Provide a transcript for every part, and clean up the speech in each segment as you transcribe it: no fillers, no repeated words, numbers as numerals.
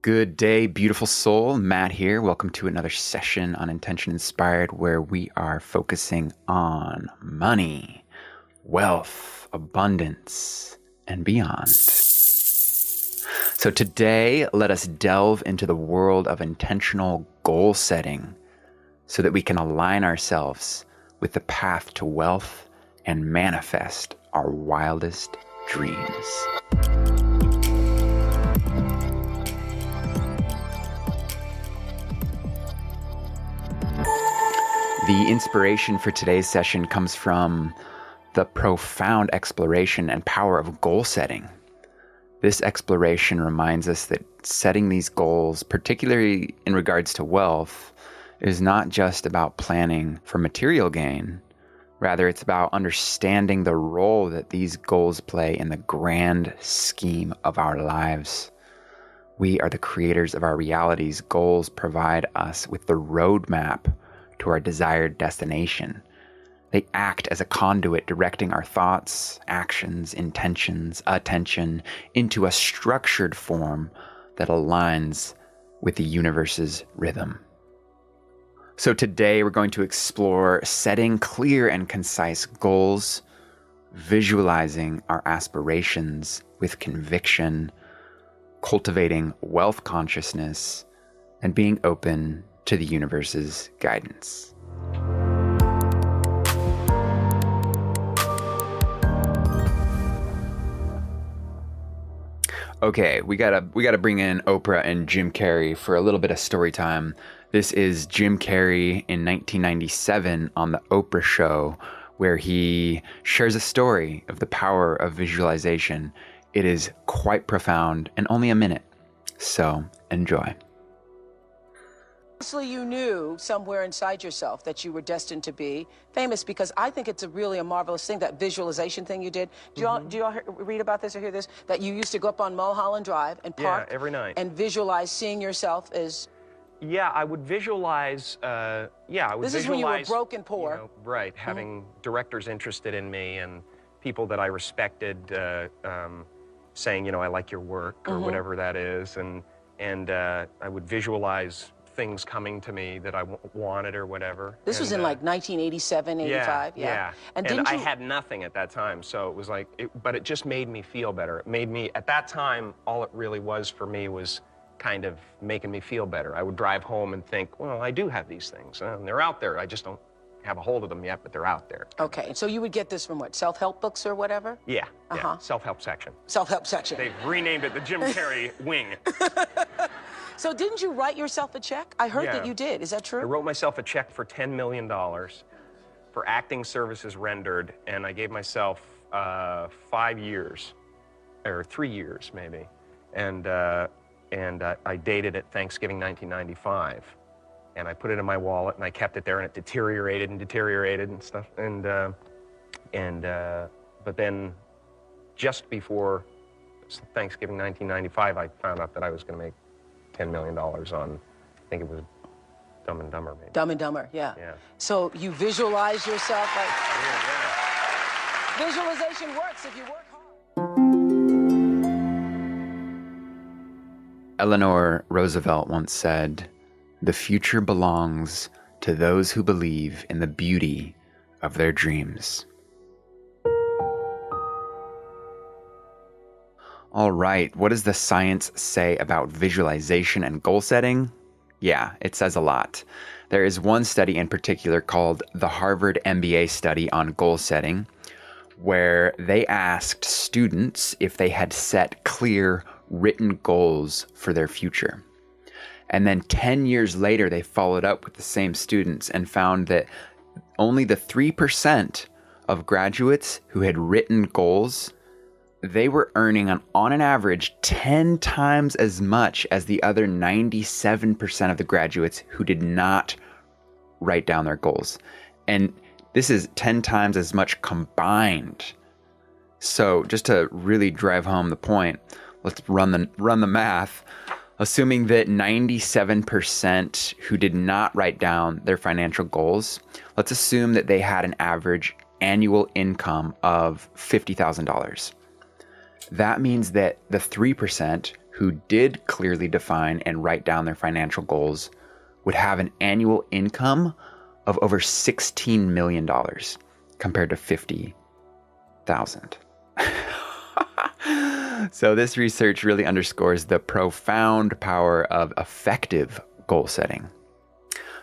Good day, beautiful soul. Matt here. Welcome to another session on Intention Inspired, where we are focusing on money, wealth, abundance, and beyond. So today, let us delve into the world of intentional goal setting so that we can align ourselves with the path to wealth and manifest our wildest dreams. The inspiration for today's session comes from the profound exploration and power of goal setting. This exploration reminds us that setting these goals, particularly in regards to wealth, is not just about planning for material gain. Rather, it's about understanding the role that these goals play in the grand scheme of our lives. We are the creators of our realities. Goals provide us with the roadmap to our desired destination. They act as a conduit directing our thoughts, actions, intentions, attention into a structured form that aligns with the universe's rhythm. So today we're going to explore setting clear and concise goals, visualizing our aspirations with conviction, cultivating wealth consciousness, and being open to the universe's guidance. Okay, we gotta bring in Oprah and Jim Carrey for a little bit of story time. This is Jim Carrey in 1997 on the Oprah Show, where he shares a story of the power of visualization. It is quite profound and only a minute, so enjoy. Obviously, you knew somewhere inside yourself that you were destined to be famous, because I think it's really a marvelous thing, that visualization thing you did. Do y'all read about this or hear this? That you used to go up on Mulholland Drive and park every night and visualize seeing yourself as... Yeah, I would visualize, This is when you were broke and poor. Right, having directors interested in me and people that I respected saying, I like your work or whatever that is. And I would visualize things coming to me that I wanted or whatever. This was in like 1987, 85? Yeah. And I had nothing at that time, so it was like, but it just made me feel better. It made me, at that time, all it really was for me was kind of making me feel better. I would drive home and think, well, I do have these things, and they're out there. I just don't have a hold of them yet, but they're out there. Okay, so you would get this from what, self-help books or whatever? Yeah, self-help section. Self-help section. They've renamed it the Jim Carrey wing. So didn't you write yourself a check? I heard that you did. Is that true? I wrote myself a check for $10 million for acting services rendered, and I gave myself 5 years, or 3 years maybe, and I dated it Thanksgiving 1995, and I put it in my wallet, and I kept it there, and it deteriorated and stuff, but then just before Thanksgiving 1995, I found out that I was going to make $10 million on, I think it was Dumb and Dumber, maybe. Dumb and Dumber, yeah. So you visualize yourself like... Visualization works if you work hard. Eleanor Roosevelt once said, "The future belongs to those who believe in the beauty of their dreams." All right, what does the science say about visualization and goal setting? Yeah, it says a lot. There is one study in particular called the Harvard MBA study on goal setting, where they asked students if they had set clear written goals for their future. And then 10 years later, they followed up with the same students and found that only the 3% of graduates who had written goals, they were earning on an average 10 times as much as the other 97% of the graduates who did not write down their goals. And this is 10 times as much combined. So just to really drive home the point, let's run the math. Assuming that 97% who did not write down their financial goals, let's assume that they had an average annual income of $50,000. That means that the 3% who did clearly define and write down their financial goals would have an annual income of over $16 million compared to 50,000. So this research really underscores the profound power of effective goal setting.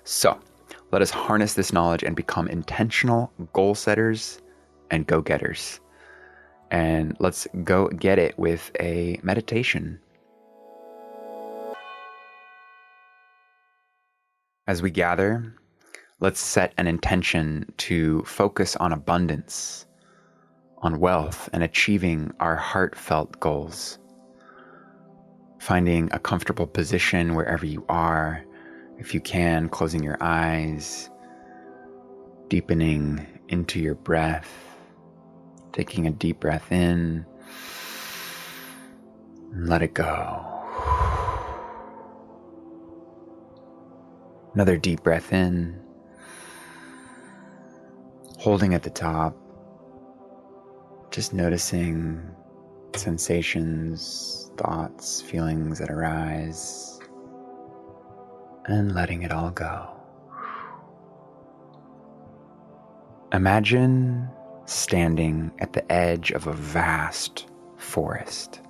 So let us harness this knowledge and become intentional goal setters and go-getters. And let's go get it with a meditation. As we gather, let's set an intention to focus on abundance, on wealth, and achieving our heartfelt goals. Finding a comfortable position wherever you are, if you can, closing your eyes, deepening into your breath, taking a deep breath in, and let it go. Another deep breath in, holding at the top, just noticing sensations, thoughts, feelings that arise, and letting it all go. Imagine standing at the edge of a vast forest.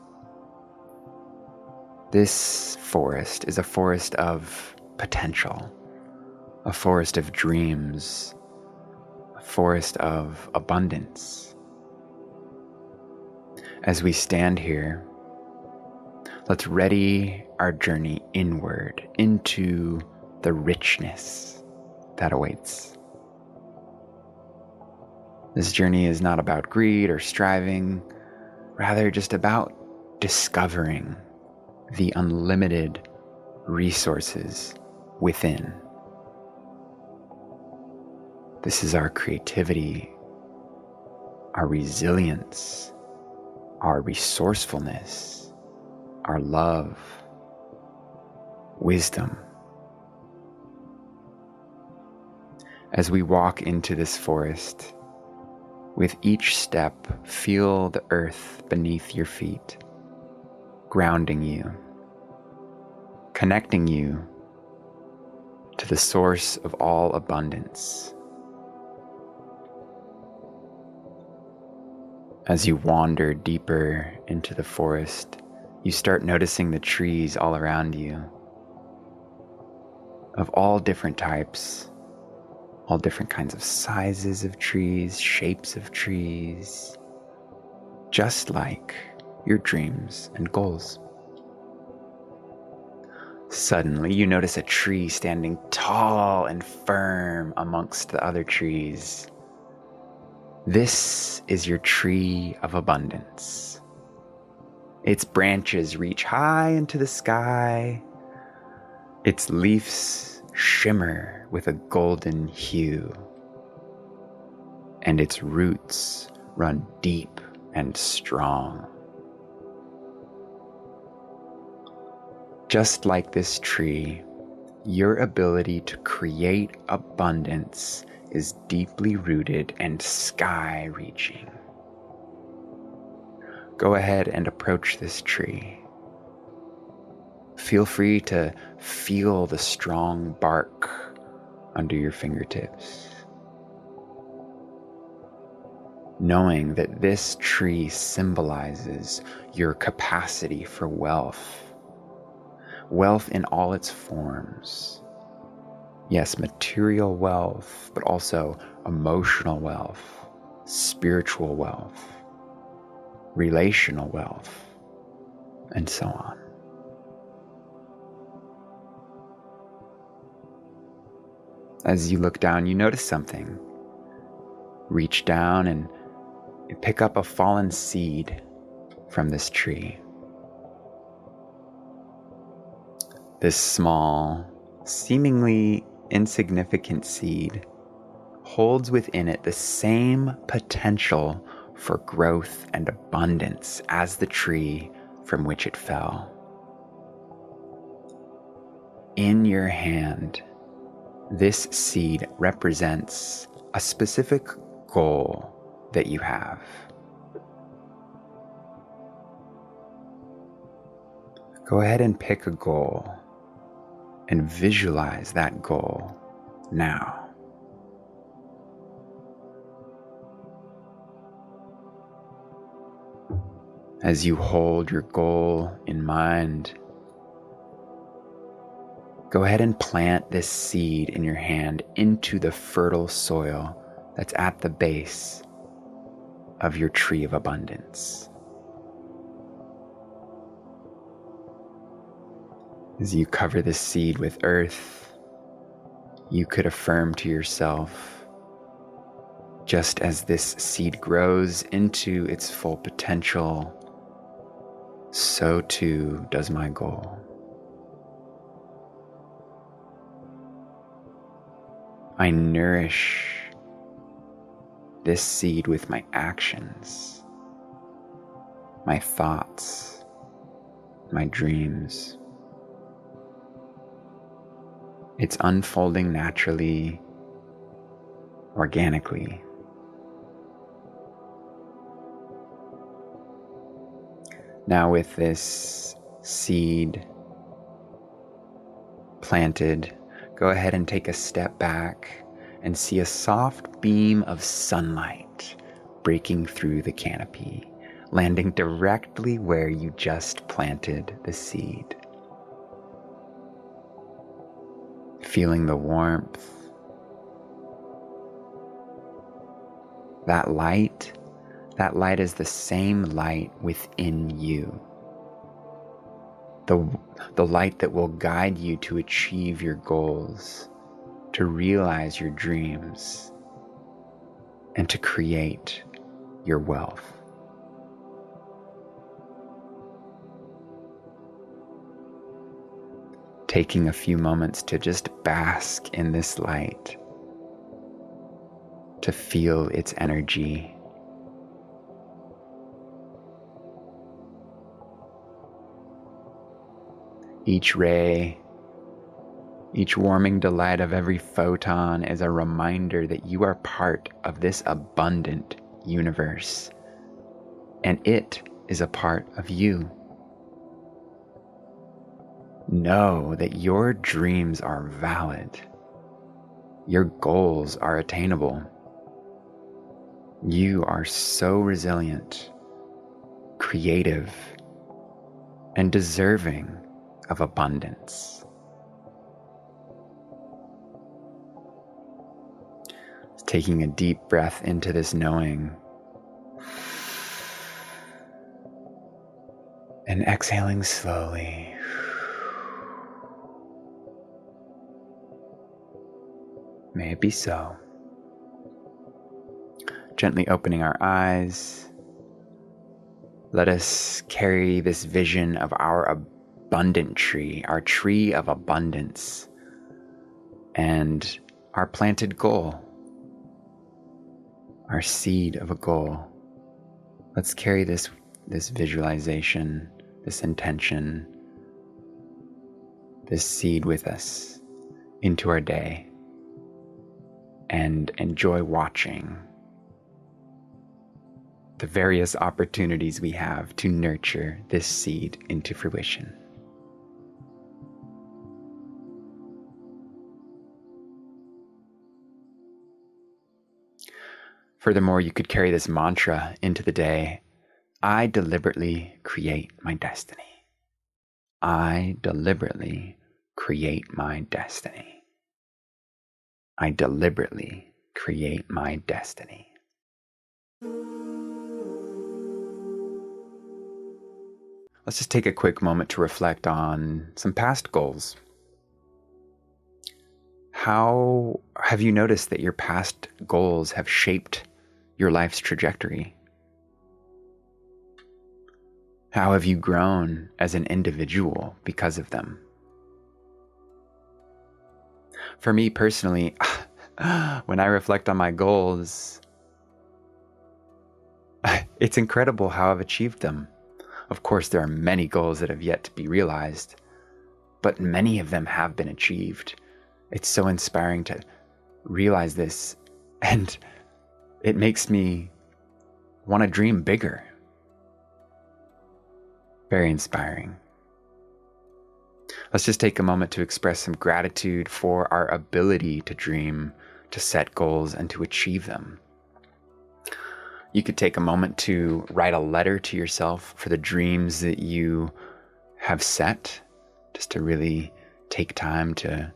This forest is a forest of potential, a forest of dreams, a forest of abundance. As we stand here, let's ready our journey inward into the richness that awaits. This journey is not about greed or striving, rather just about discovering the unlimited resources within. This is our creativity, our resilience, our resourcefulness, our love, wisdom. As we walk into this forest, with each step, feel the earth beneath your feet, grounding you, connecting you to the source of all abundance. As you wander deeper into the forest, you start noticing the trees all around you, of all different types, all different kinds of sizes of trees, shapes of trees, just like your dreams and goals. Suddenly, you notice a tree standing tall and firm amongst the other trees. This is your tree of abundance. Its branches reach high into the sky. Its leaves shimmer with a golden hue. And its roots run deep and strong. Just like this tree, your ability to create abundance is deeply rooted and sky-reaching. Go ahead and approach this tree. Feel free to feel the strong bark under your fingertips, knowing that this tree symbolizes your capacity for wealth. Wealth in all its forms. Yes, material wealth, but also emotional wealth, spiritual wealth, relational wealth, and so on. As you look down, you notice something. Reach down and pick up a fallen seed from this tree. This small, seemingly insignificant seed holds within it the same potential for growth and abundance as the tree from which it fell. In your hand, this seed represents a specific goal that you have. Go ahead and pick a goal and visualize that goal now. As you hold your goal in mind, go ahead and plant this seed in your hand into the fertile soil that's at the base of your tree of abundance. As you cover this seed with earth, you could affirm to yourself, just as this seed grows into its full potential, so too does my goal. I nourish this seed with my actions, my thoughts, my dreams. It's unfolding naturally, organically. Now, with this seed planted, go ahead and take a step back and see a soft beam of sunlight breaking through the canopy, landing directly where you just planted the seed. Feeling the warmth, that light is the same light within you. The light that will guide you to achieve your goals, to realize your dreams, and to create your wealth. Taking a few moments to just bask in this light, to feel its energy. Each ray, each warming delight of every photon is a reminder that you are part of this abundant universe, and it is a part of you. Know that your dreams are valid. Your goals are attainable. You are so resilient, creative, and deserving of abundance. Taking a deep breath into this knowing and exhaling slowly. May it be so. Gently opening our eyes, let us carry this vision of our abundant tree, our tree of abundance, and our planted goal, our seed of a goal. Let's carry this visualization, this intention, this seed with us into our day, and enjoy watching the various opportunities we have to nurture this seed into fruition. Furthermore, you could carry this mantra into the day. I deliberately create my destiny. I deliberately create my destiny. I deliberately create my destiny. Let's just take a quick moment to reflect on some past goals. How have you noticed that your past goals have shaped your life's trajectory? How have you grown as an individual because of them? For me personally, when I reflect on my goals, it's incredible how I've achieved them. Of course, there are many goals that have yet to be realized, but many of them have been achieved. It's so inspiring to realize this, and it makes me want to dream bigger. Very inspiring. Let's just take a moment to express some gratitude for our ability to dream, to set goals, and to achieve them. You could take a moment to write a letter to yourself for the dreams that you have set, just to really take time to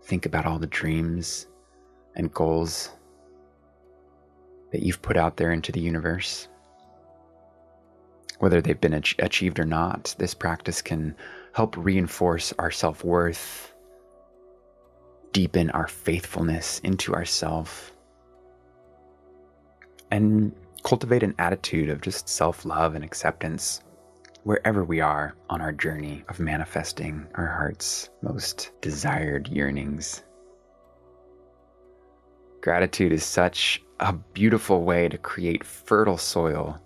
think about all the dreams and goals that you've put out there into the universe. Whether they've been achieved or not, this practice can help reinforce our self-worth, deepen our faithfulness into ourself, and cultivate an attitude of just self-love and acceptance wherever we are on our journey of manifesting our heart's most desired yearnings. Gratitude is such a beautiful way to create fertile soil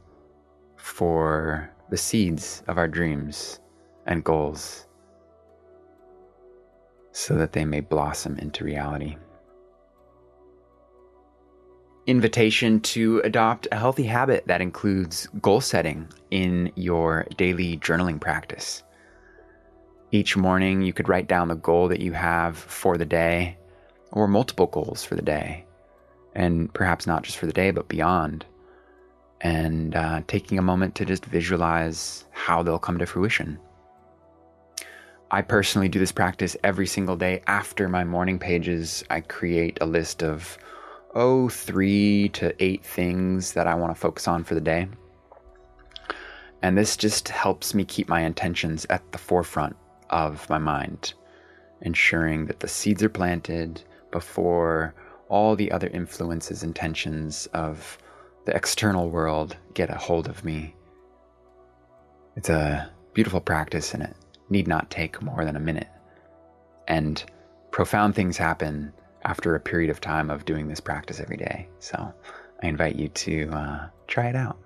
for the seeds of our dreams and goals so that they may blossom into reality. Invitation to adopt a healthy habit that includes goal setting in your daily journaling practice. Each morning, you could write down the goal that you have for the day, or multiple goals for the day, and perhaps not just for the day, but beyond, and taking a moment to just visualize how they'll come to fruition. I personally do this practice every single day. After my morning pages, I create a list of 3 to 8 things that I want to focus on for the day. And this just helps me keep my intentions at the forefront of my mind, ensuring that the seeds are planted before all the other influences and tensions of the external world get a hold of me. It's a beautiful practice, and it need not take more than a minute. And profound things happen after a period of time of doing this practice every day. So I invite you to try it out.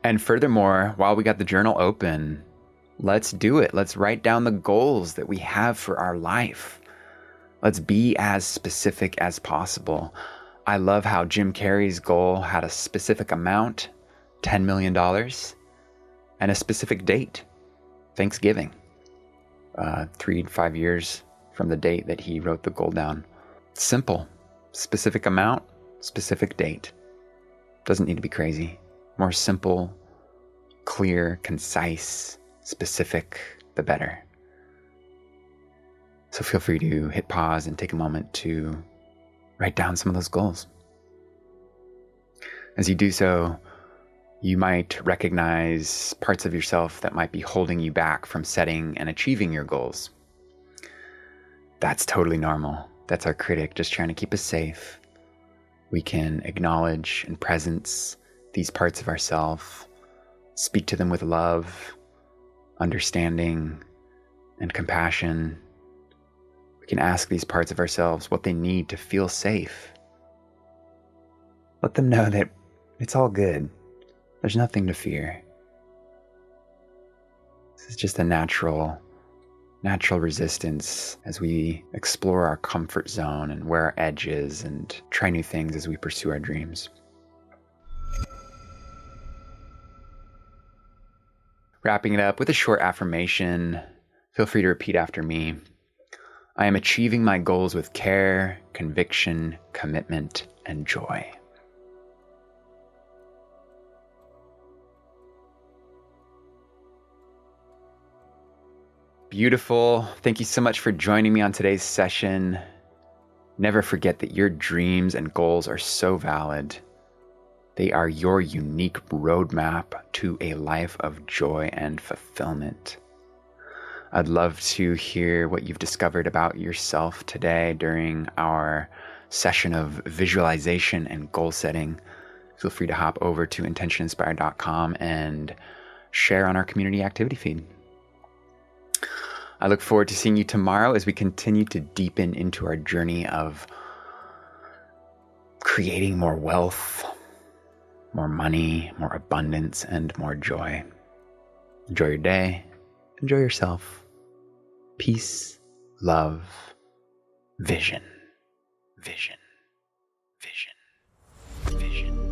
And furthermore, while we got the journal open, let's do it. Let's write down the goals that we have for our life. Let's be as specific as possible. I love how Jim Carrey's goal had a specific amount, $10 million, and a specific date, Thanksgiving, 3 to 5 years from the date that he wrote the goal down. Simple, specific amount, specific date. Doesn't need to be crazy. More simple, clear, concise, specific, the better. So feel free to hit pause and take a moment to write down some of those goals. As you do so, you might recognize parts of yourself that might be holding you back from setting and achieving your goals. That's totally normal. That's our critic just trying to keep us safe. We can acknowledge and presence these parts of ourselves, speak to them with love, understanding, and compassion. We can ask these parts of ourselves what they need to feel safe. Let them know that it's all good. There's nothing to fear. This is just a natural resistance as we explore our comfort zone and where our edge is and try new things as we pursue our dreams. Wrapping it up with a short affirmation, feel free to repeat after me. I am achieving my goals with care, conviction, commitment, and joy. Beautiful. Thank you so much for joining me on today's session. Never forget that your dreams and goals are so valid. They are your unique roadmap to a life of joy and fulfillment. I'd love to hear what you've discovered about yourself today during our session of visualization and goal setting. Feel free to hop over to intentioninspired.com and share on our community activity feed. I look forward to seeing you tomorrow as we continue to deepen into our journey of creating more wealth, more money, more abundance, and more joy. Enjoy your day. Enjoy yourself. Peace, love, vision, vision, vision, vision.